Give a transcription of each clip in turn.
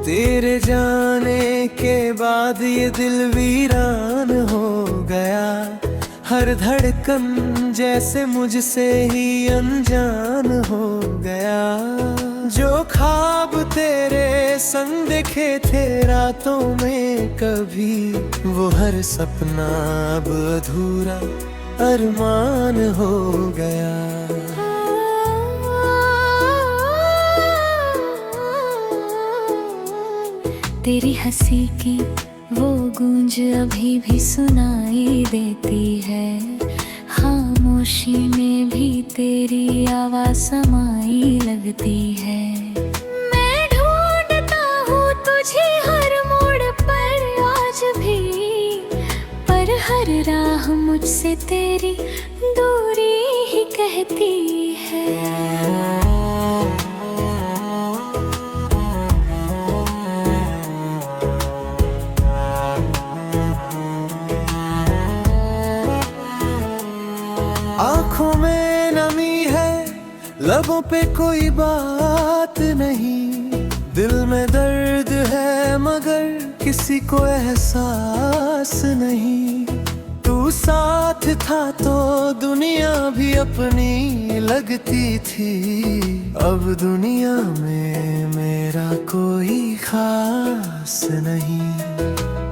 तेरे जाने के बाद ये दिल वीरान हो गया। हर धड़कन जैसे मुझसे ही अनजान हो गया। जो ख्वाब तेरे संग देखे थे रातों में कभी, वो हर सपना अब अधूरा अरमान हो गया। तेरी हंसी की वो गूंज अभी भी सुनाई देती है। खामोशी में भी तेरी आवाज समाई लगती है। मैं ढूंढता हूँ तुझे हर मोड़ पर आज भी, पर हर राह मुझसे तेरी दूरी ही कहती है। आँखों में नमी है, लबों पे कोई बात नहीं। दिल में दर्द है मगर किसी को एहसास नहीं। तू साथ था तो दुनिया भी अपनी लगती थी। अब दुनिया में मेरा कोई खास नहीं।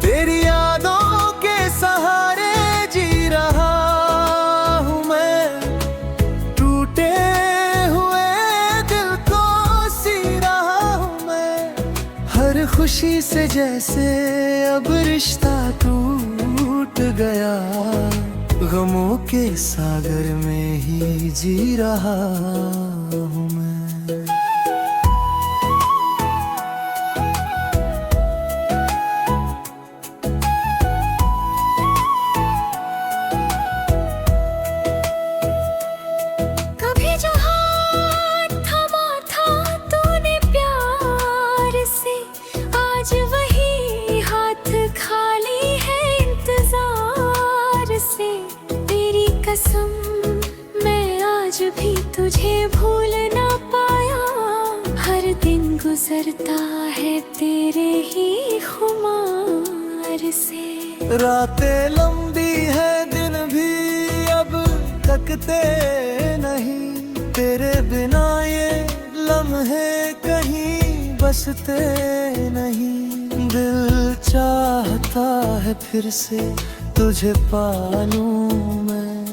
तेरी यादों के सहारे जी रहा खुशी से, जैसे अब रिश्ता टूट गया। गमों के सागर में ही जी रहा हूँ मैं। कभी जो हाथ थमा था तूने प्यार से, आज वही हाथ खाली है इंतजार से। तेरी कसम मैं आज भी तुझे भूल ना पाया। हर दिन गुजरता है तेरे ही खुमार से। रातें लंबी है, दिन भी अब तकते नहीं। तेरे बिना ये लम्हे कहीं बसते नहीं। दिल चाहता है फिर से तुझे पालूं मैं,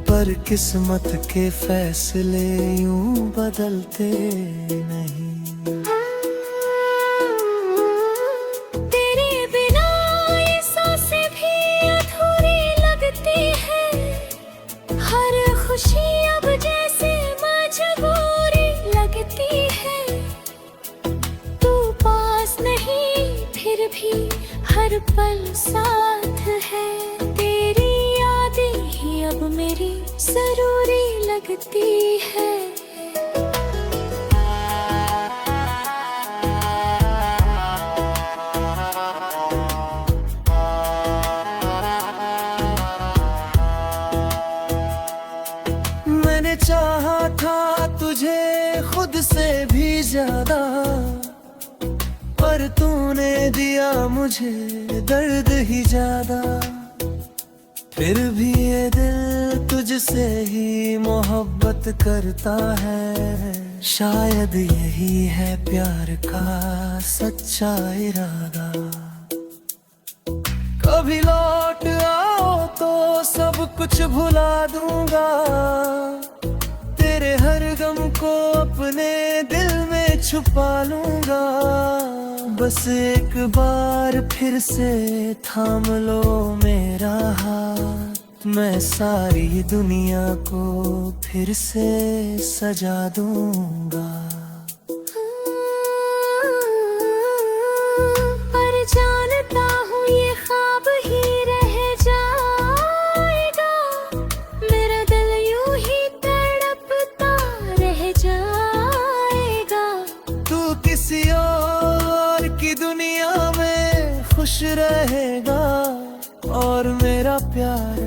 पर किस्मत के फैसले यूं बदलते नहीं। तेरे बिना ये सांसें भी अधूरी लगती है। हर खुशी अब जैसे मजबूरी लगती है। तू पास नहीं फिर भी हर पल साथ है। तेरी यादें ही अब मेरी जरूरी लगती है। मैंने चाहा था तुझे खुद से भी ज्यादा, पर तूने दिया मुझे दर्द ही ज्यादा। फिर भी ये दिल तुझसे ही मोहब्बत करता है। शायद यही है प्यार का सच्चा इरादा। कभी लौट आओ तो सब कुछ भुला दूंगा। तेरे हर गम को अपने दिल में छुपा लूंगा। बस एक बार फिर से थाम लो मेरा हाथ। मैं सारी दुनिया को फिर से सजा दूंगा। पर जानता हूँ ये ख्वाब ही रह जाएगा। मेरा दिल यूं ही तड़पता रह जाएगा। तू किसी और की दुनिया में खुश रहेगा, और मेरा प्यार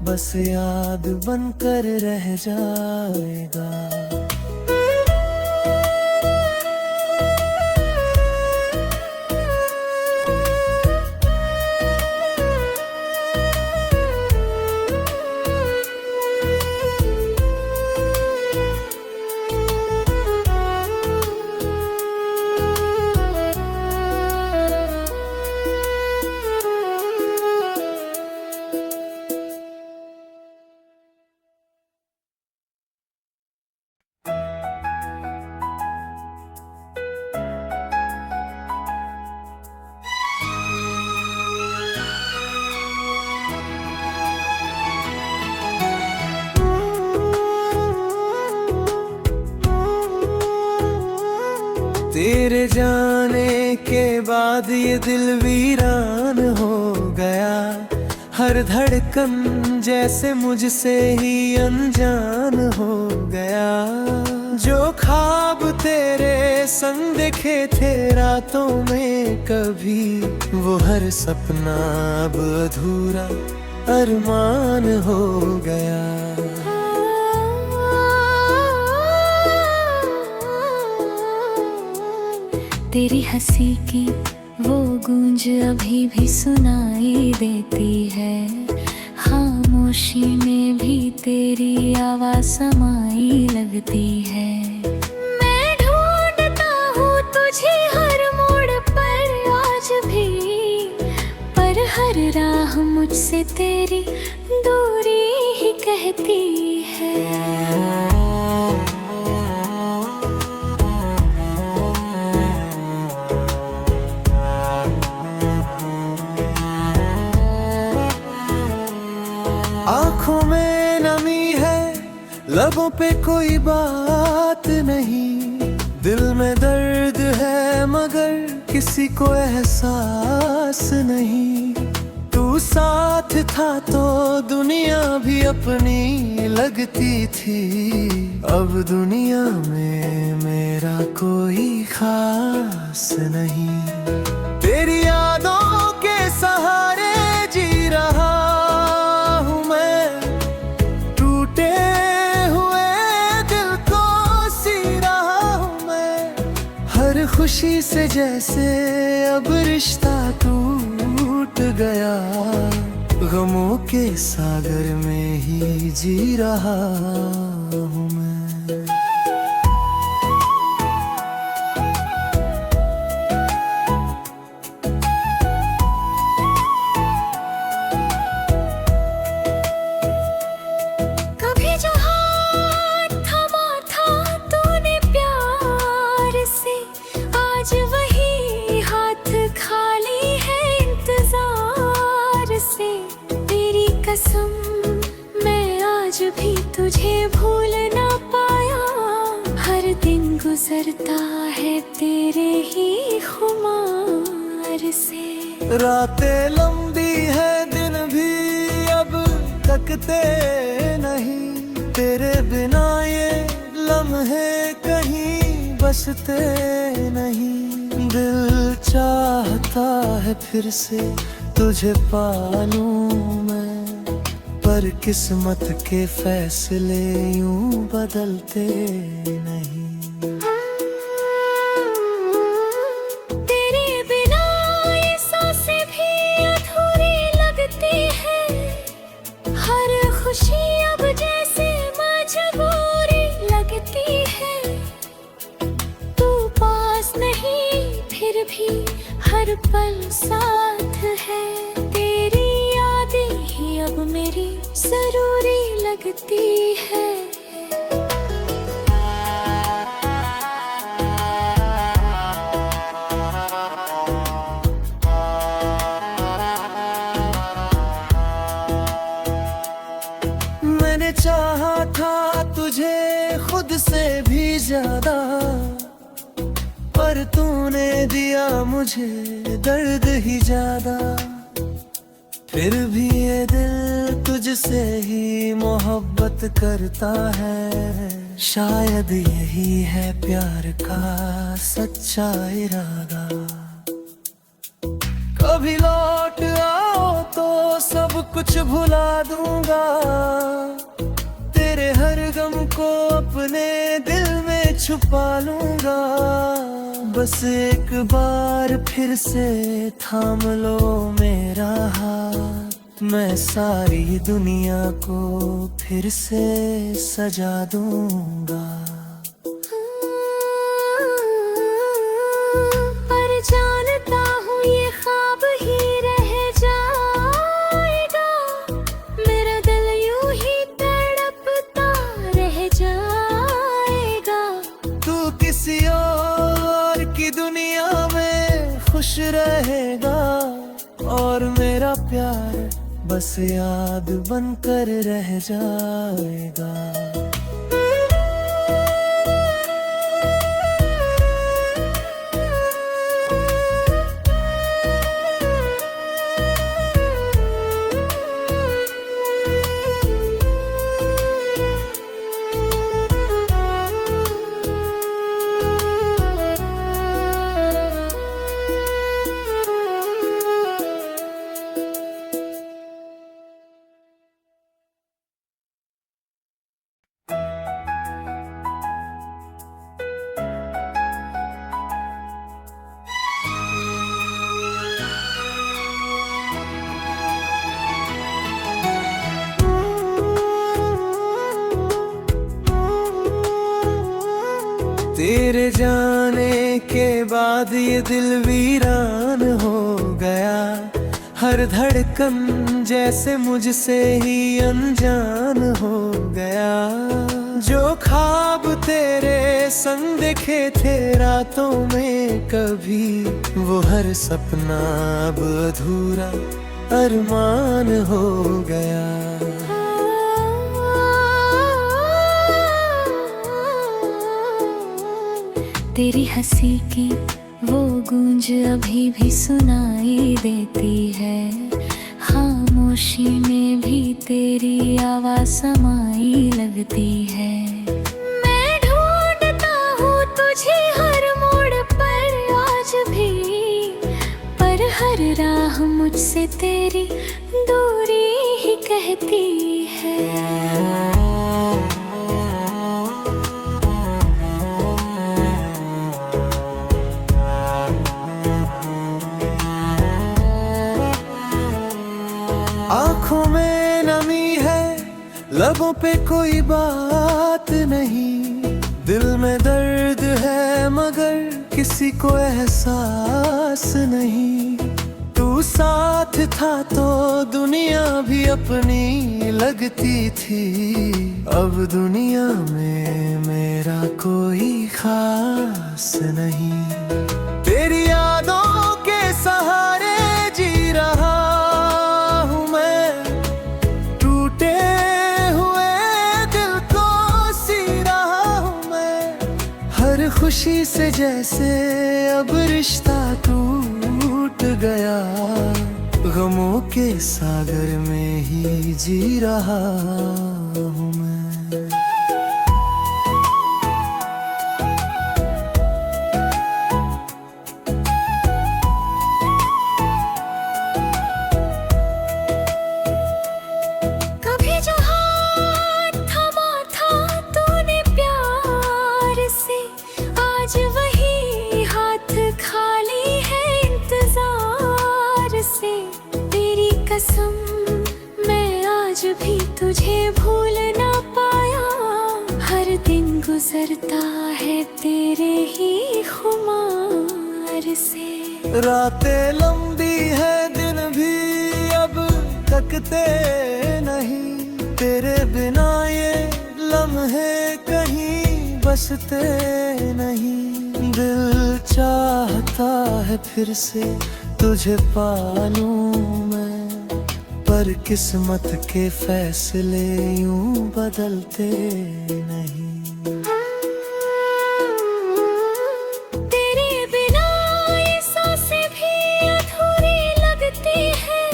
बस याद बनकर रह जाएगा। तेरे जाने के बाद ये दिल वीरान हो गया। हर धड़कन जैसे मुझसे ही अनजान हो गया। जो ख्वाब तेरे संग देखे थे रातों में कभी, वो हर सपना अब अधूरा अरमान हो गया। तेरी हंसी की वो गूंज अभी भी सुनाई देती है। खामोशी में भी तेरी आवाज समाई लगती है। मैं ढूंढता हूँ तुझे हर मोड़ पर आज भी, पर हर राह मुझसे तेरी दूरी ही कहती है। आँखों में नमी है, लबों पे कोई बात नहीं। दिल में दर्द है मगर किसी को एहसास नहीं। तू साथ था तो दुनिया भी अपनी लगती थी। अब दुनिया में मेरा कोई खास नहीं। तेरी यादों के सहारे जी रहा हूँ मैं, टूटे हुए दिल को सी रहा हूँ मैं। हर खुशी से जैसे अब रिश्ता टूट गया। गमों के सागर में ही जी रहा हूँ मैं। कभी जो हाथ थमा था तूने प्यार से, आज वही हाथ खाली है इंतजार से। तेरी कसम मैं आज भी तुझे भूल ना पाया। हर दिन गुजरता है तेरे ही खुमार से। रातें लंबी है दिन भी अब तकते नहीं। तेरे बिना ये लम्हे कहीं बसते नहीं। दिल चाहता है फिर से तुझे पालूं मैं, पर किस्मत के फैसले यूं बदलते नहीं। तेरे बिना ये सांसें भी अधूरी लगती है। हर खुशी अब जैसे मजबूरी लगती है। तू पास नहीं फिर भी हर पल साथ है। तेरी यादें ही अब मेरी जरूरी लगती है। मैंने चाहा था तुझे खुद से भी ज्यादा, पर तूने दिया मुझे दर्द ही ज्यादा। फिर भी ये दिल तुझसे ही मोहब्बत करता है। शायद यही है प्यार का सच्चा इरादा। कभी लौट आओ तो सब कुछ भुला दूंगा। तेरे हर गम को अपने दिल में छुपा लूंगा। बस एक बार फिर से थाम लो मेरा हाथ। मैं सारी दुनिया को फिर से सजा दूंगा। पर जानता हूँ ये ख्वाब ही रह जाएगा। मेरा दिल यूं ही तड़पता रह जाएगा। तू किसी और की दुनिया में खुश रहेगा, और मेरा प्यार बस याद बनकर रह जाएगा। जाने के बाद ये दिल वीरान हो गया। हर धड़कन जैसे मुझसे ही अनजान हो गया। जो ख्वाब तेरे संग देखे थे रातों में कभी, वो हर सपना अब अधूरा अरमान हो गया। तेरी हंसी की वो गूंज अभी भी सुनाई देती है। खामोशी में भी तेरी आवाज समाई लगती है। मैं ढूंढता हूँ तुझे हर मोड़ पर आज भी, पर हर राह मुझसे तेरी दूरी ही कहती है। आँखों में नमी है, लबों पे कोई बात नहीं। दिल में दर्द है मगर किसी को एहसास नहीं। तू साथ था तो दुनिया भी अपनी लगती थी। अब दुनिया में मेरा कोई खास नहीं। तेरी यादों के सहारे जी रहा हूँ मैं, टूटे हुए दिल को सी रहा हूँ मैं। हर खुशी से जैसे अब रिश्ता टूट गया। गमों के सागर में ही जी रहा हूँ मैं। कभी जो हाथ थमा था तूने प्यार से, आज वही हाथ खाली है इंतजार से। तेरी कसम मैं आज भी तुझे भूल ना पाया। हर दिन गुजरता है तेरे ही खुमार से। रातें लंबी है दिन भी अब थकते नहीं। तेरे बिना ये लम्हे कहीं बसते नहीं। दिल चाहता है फिर से तुझे पालूं मैं, पर किस्मत के फैसले यूं बदलते नहीं। तेरे बिना ये सांसें भी अधूरी लगती है।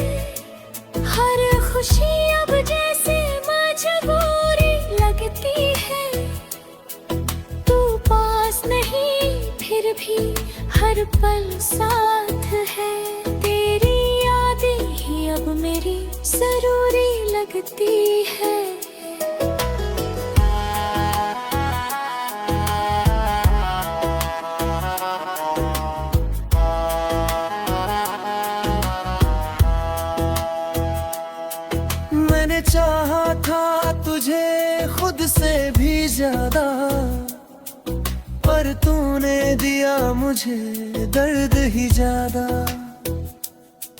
हर खुशी अब जैसे मजबूरी लगती है। तू पास नहीं फिर भी हर पल साथ है। तेरी यादें ही अब मेरी जरूरी लगती है। मैंने चाहा था तुझे खुद से भी ज्यादा, पर तूने दिया मुझे दर्द ही ज्यादा।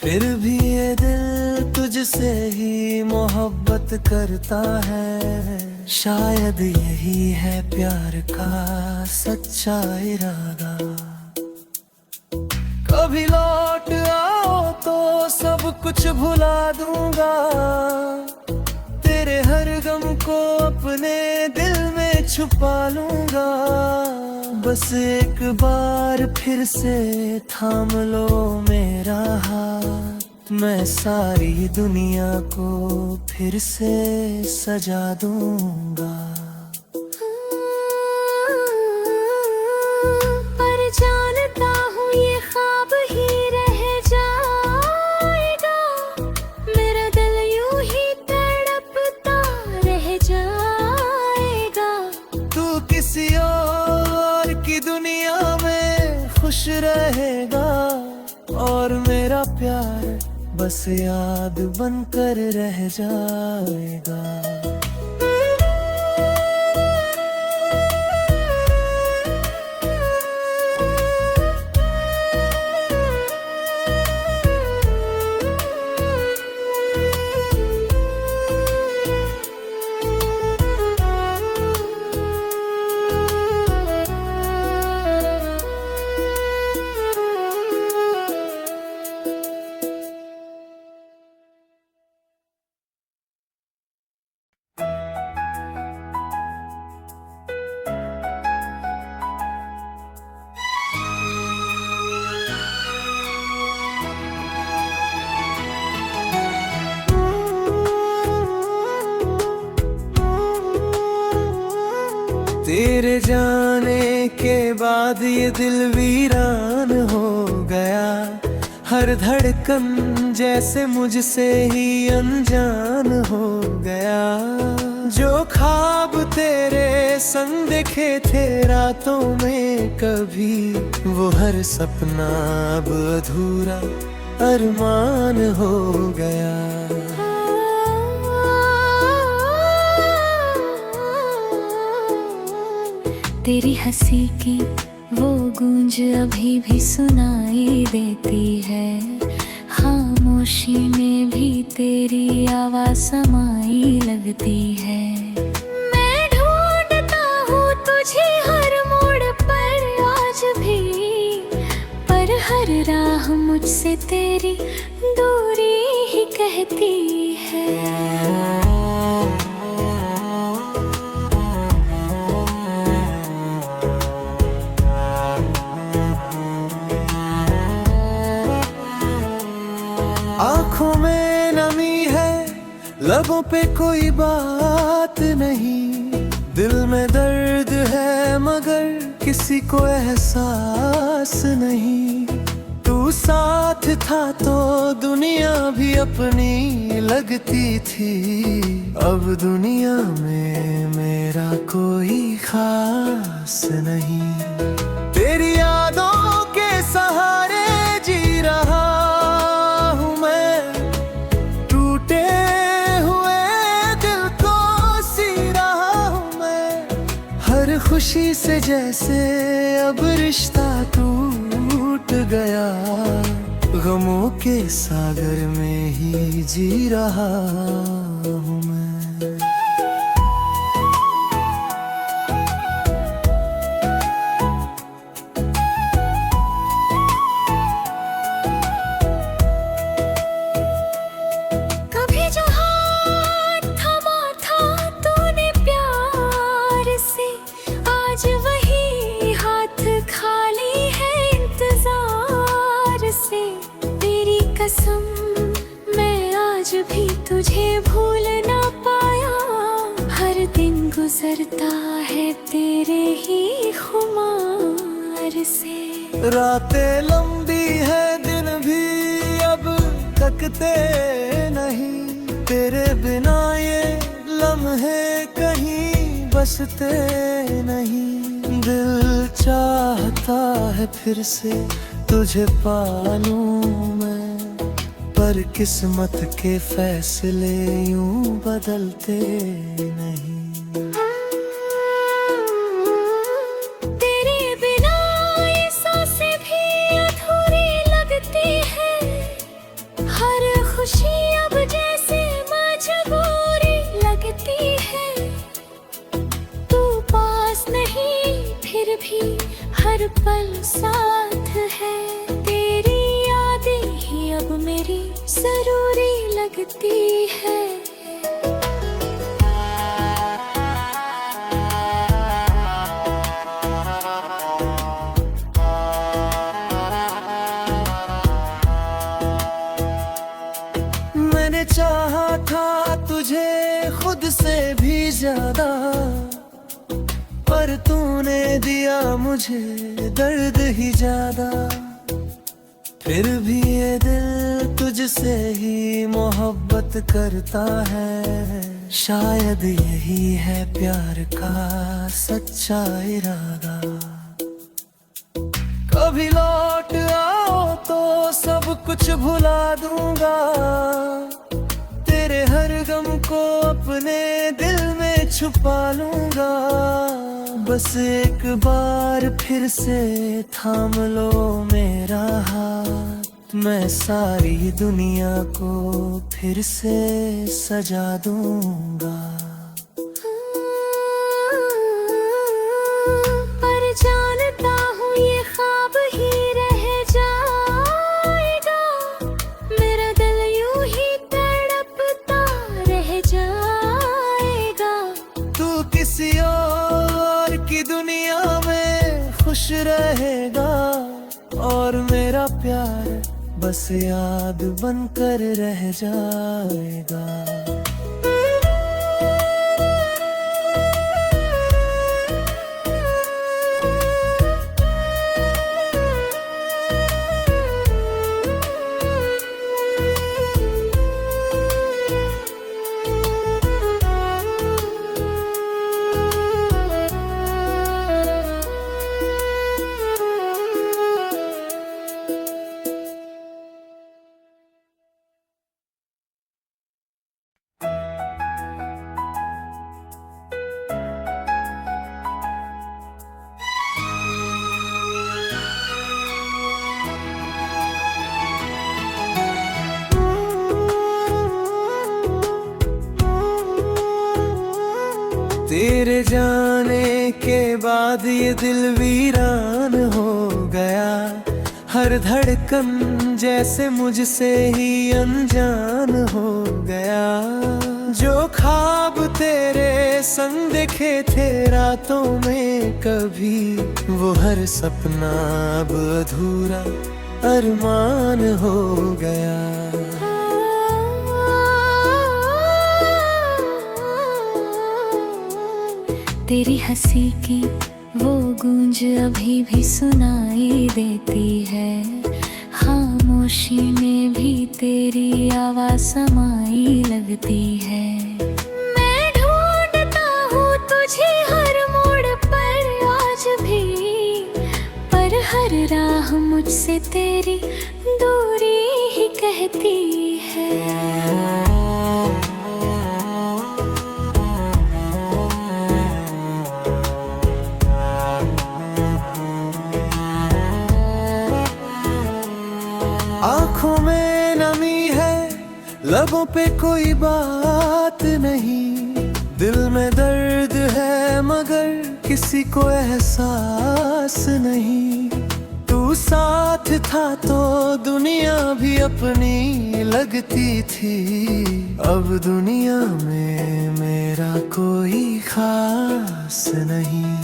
फिर भी ये दिल तुझसे ही मोहब्बत करता है। शायद यही है प्यार का सच्चा इरादा। कभी लौट आओ तो सब कुछ भुला दूंगा। तेरे हर गम को अपने दिल में छुपा लूंगा। बस एक बार फिर से थाम लो मेरा हाथ। मैं सारी दुनिया को फिर से सजा दूंगा। पर जानता हूँ ये ख्वाब ही रह जाएगा। मेरा दिल यूं ही तड़पता रह जाएगा। तू किसी और की दुनिया में खुश रहेगा, और मेरा प्यार बस याद बनकर रह जाएगा। जाने के बाद ये दिल वीरान हो गया। हर धड़कन जैसे मुझसे ही अनजान हो गया। जो ख्वाब तेरे संग देखे थे रातों में कभी, वो हर सपना अब अधूरा अरमान हो गया। तेरी हंसी की वो गूंज अभी भी सुनाई देती है। खामोशी में भी तेरी आवाज समाई लगती है। मैं ढूंढता हूँ तुझे हर मोड़ पर आज भी, पर हर राह मुझसे तेरी दूरी ही कहती है। आँखों में नमी है, लबों पे कोई बात नहीं। दिल में दर्द है मगर किसी को एहसास नहीं। तू साथ था तो दुनिया भी अपनी लगती थी। अब दुनिया में मेरा कोई खास नहीं। तेरी यादों के सहारे जी रहा खुशी से, जैसे अब रिश्ता टूट गया। गमों के सागर में ही जी रहा हूँ मैं। कभी जो हाथ थमा था तूने प्यार से, आज वही हाथ खाली है इंतजार से। तेरी कसम मैं आज भी तुझे भूल ना पाया। हर दिन गुजरता है तेरे ही खुमार से। रातें लंबी है, दिन भी अब तकते नहीं। तेरे बिना ये लम्हे कहीं बसते नहीं। दिल चाहता है फिर से तुझे पालूं मैं, पर किस्मत के फैसले यूं बदलते नहीं। तेरे बिना ये सांसें भी अधूरी लगती है। हर खुशी अब जैसे मजबूरी लगती है। फिर भी हर पल साथ है। तेरी यादें ही अब मेरी जरूरी लगती है। मैंने चाहा था तुझे खुद से भी ज्यादा, पर तूने दिया मुझे दर्द ही ज्यादा। फिर भी ये दिल तुझसे ही मोहब्बत करता है। शायद यही है प्यार का सच्चा इरादा। कभी लौट आओ तो सब कुछ भुला दूंगा। तेरे हर गम को अपने दिल में छुपा लूंगा। बस एक बार फिर से थाम लो मेरा हाथ। मैं सारी दुनिया को फिर से सजा दूंगा। पर जानता हूँ ये ख्वाब ही रह जाएगा। मेरा दिल यूं ही तड़पता रह जाएगा। तू किसी और की दुनिया में खुश रहेगा, और मेरा प्यार बस याद बनकर रह जाएगा। तेरे जाने के बाद ये दिल वीरान हो गया। हर धड़कन जैसे मुझसे ही अनजान हो गया। जो ख्वाब तेरे संग देखे थे रातों में कभी, वो हर सपना अब अधूरा अरमान हो गया। तेरी हंसी की वो गूंज अभी भी सुनाई देती है। खामोशी में भी तेरी आवाज समाई लगती है। मैं ढूंढता हूँ तुझे हर मोड़ पर आज भी, पर हर राह मुझसे तेरी दूरी ही कहती है। आँखों में नमी है, लबों पे कोई बात नहीं। दिल में दर्द है मगर किसी को एहसास नहीं। तू साथ था तो दुनिया भी अपनी लगती थी। अब दुनिया में मेरा कोई खास नहीं।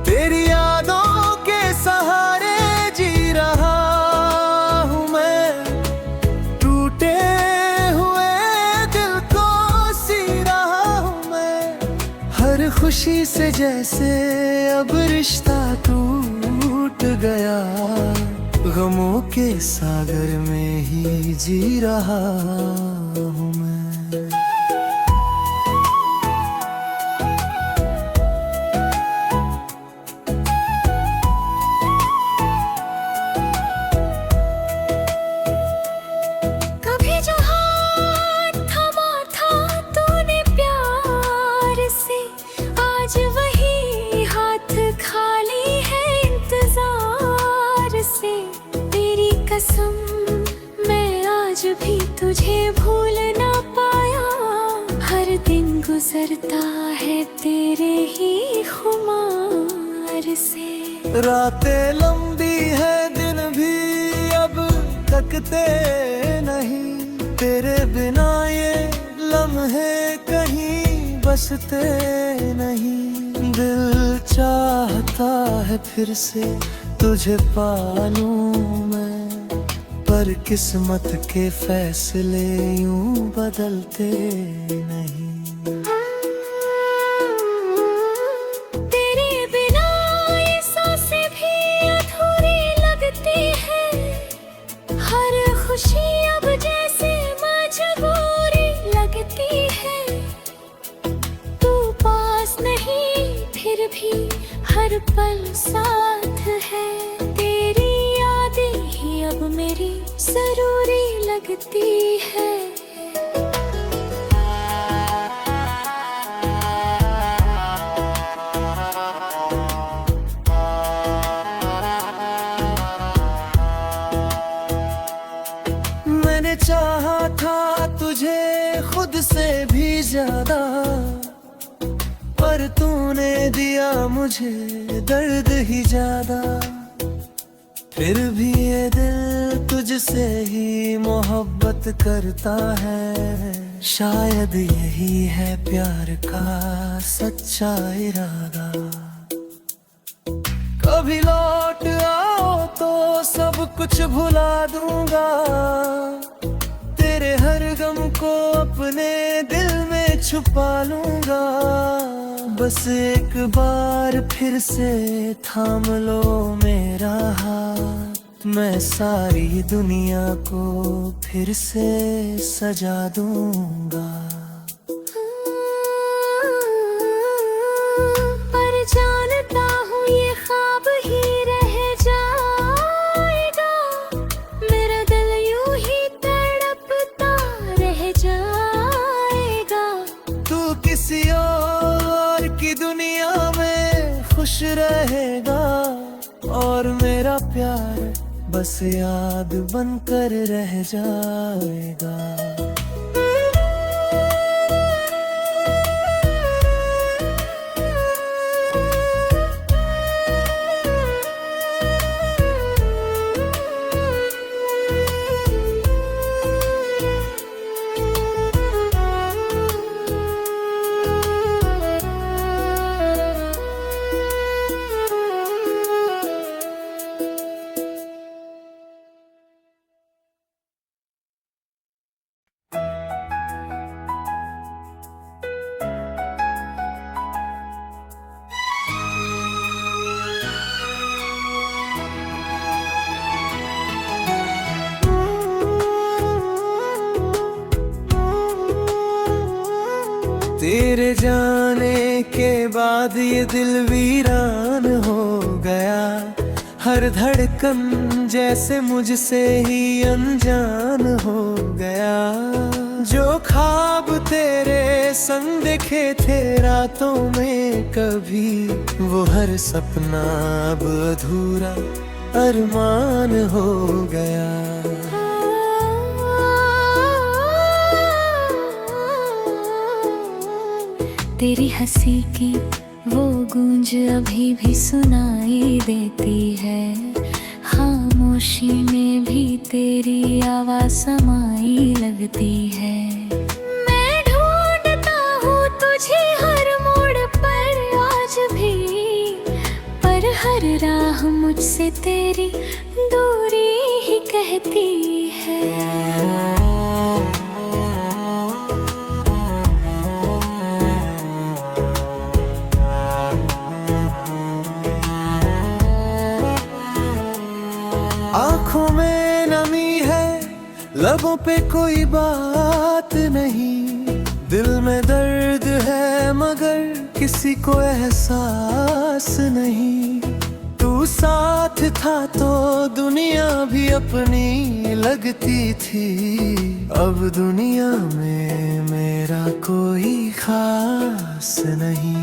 तेरी यादों के सहारे जी रहा हूँ मैं, टूटे हुए दिल को सी रहा हूँ मैं। हर खुशी से जैसे अब रिश्ता टूट गया। गमों के सागर में ही जी रहा हूँ मैं। कभी जो हाथ थमा था तूने प्यार से, आज वही हाथ खाली है इंतजार से। तेरी कसम मैं आज भी तुझे भूल ना पाया। हर दिन गुजरता है तेरे ही खुमार से। रातें लंबी है, दिन भी अब थकते नहीं। तेरे बिना ये लम्हे कहीं बसते नहीं। दिल चाहता है फिर से तुझे पालूं मैं, पर किस्मत के फैसले यूं बदलते नहीं। तेरे बिना ये सांसें भी अधूरी लगती है। हर खुशी अब जैसे मजबूरी लगती है। तू पास नहीं फिर भी हर पल साथ है। तेरी यादें ही अब मेरी जरूरी लगती है। मैंने चाहा था तुझे खुद से भी ज्यादा, पर तूने दिया मुझे दर्द ही ज्यादा। फिर भी ये दिल तुझसे ही मोहब्बत करता है। शायद यही है प्यार का सच्चा इरादा। कभी लौट आओ तो सब कुछ भुला दूंगा। तेरे हर गम को अपने दिल में छुपा लूंगा। बस एक बार फिर से थाम लो मेरा हाथ। मैं सारी दुनिया को फिर से सजा दूंगा। पर जानता हूँ ये ख्वाब ही रह जाएगा। मेरा दिल यूं ही तड़पता रह जाएगा। तू किसी और की दुनिया में खुश रहेगा, और मेरा प्यार बस याद बनकर रह जाएगा। तेरे जाने के बाद ये दिल वीरान हो गया, हर धड़कन जैसे मुझसे ही अनजान हो गया। जो ख्वाब तेरे संग देखे थे रातों में कभी, वो हर सपना अब अधूरा अरमान हो गया। तेरी हंसी की वो गूंज अभी भी सुनाई देती है, खामोशी में भी तेरी आवाज समाई लगती है। मैं ढूंढता हूँ तुझे हर मोड़ पर आज भी, पर हर राह मुझसे तेरी दूरी ही कहती है। आँखों में नमी है, लबों पे कोई बात नहीं, दिल में दर्द है मगर किसी को एहसास नहीं। तू साथ था तो दुनिया भी अपनी लगती थी, अब दुनिया में मेरा कोई खास नहीं।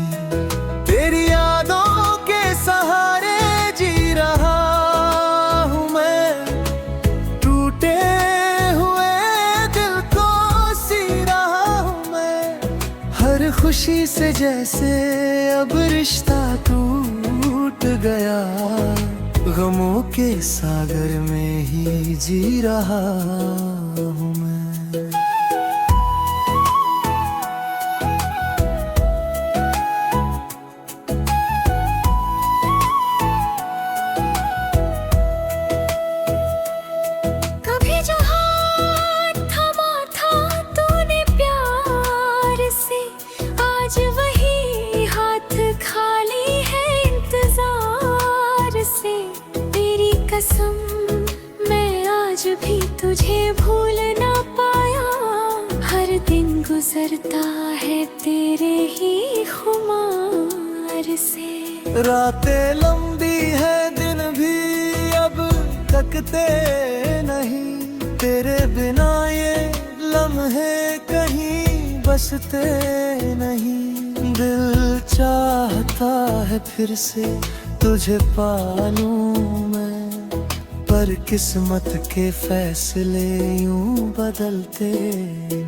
तेरी यादों के सहारे जी रहा हूँ मैं, टूटे हुए दिल को सी रहा हूँ मैं। हर खुशी से जैसे अब रिश्ता टूट गया, गमों के सागर में ही जी रहा हूँ मैं। कभी जो हाथ थमा था तूने प्यार से, आज वही हाथ खाली है इंतजार से। तेरी कसम मैं आज भी तुझे भूल ना पाया, हर दिन गुजरता है तेरे ही खुमार से। रातें लंबी है दिन भी अब तकते नहीं, तेरे बिना ये लम्हे कहीं बसते नहीं। दिल चाहता है फिर से तुझे पालूं मैं, पर किस्मत के फैसले यूं बदलते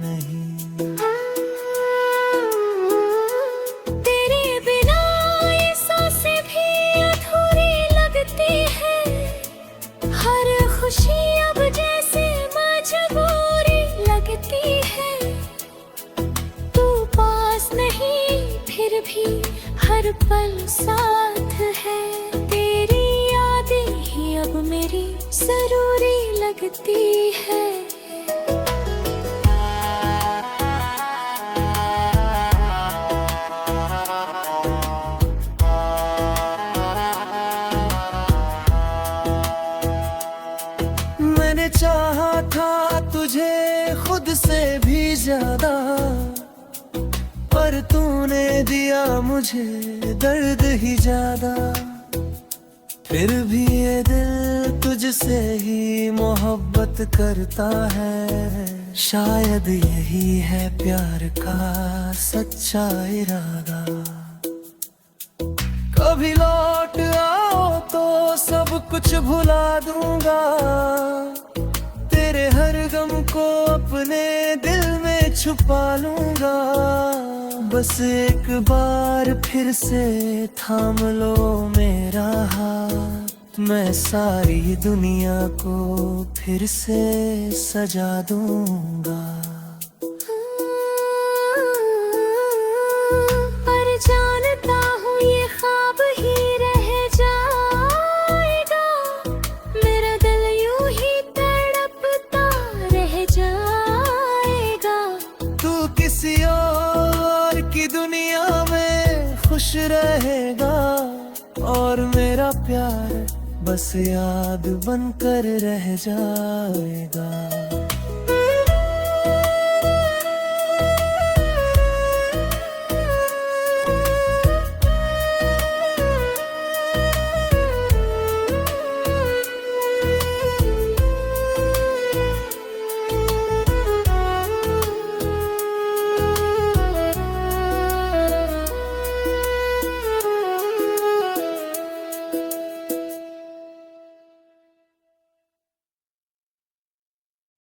नहीं। तेरे बिना ये सांसें भी अधूरी लगती है, हर खुशी अब जैसे मजबूरी लगती है। तू पास नहीं फिर भी हर पल साथ है, तेरी यादें ही अब मेरी जरूरी लगती है। मैंने चाहा था तुझे खुद से भी ज्यादा, पर तूने दिया मुझे दर्द ही ज्यादा। फिर भी ये दिल तुझसे ही मोहब्बत करता है, शायद यही है प्यार का सच्चा इरादा। कभी लौट आओ तो सब कुछ भुला दूंगा, तेरे हर गम को अपने दिल में छुपा लूंगा। बस एक बार फिर से थाम लो मेरा हाथ, मैं सारी दुनिया को फिर से सजा दूंगा। पर जानता हूँ ये ख्वाब ही रह जाएगा, मेरा दिल यूं ही तड़पता रह जाएगा। तू किसी और की दुनिया में खुश रहेगा, और मेरा प्यार बस याद बनकर रह जाएगा।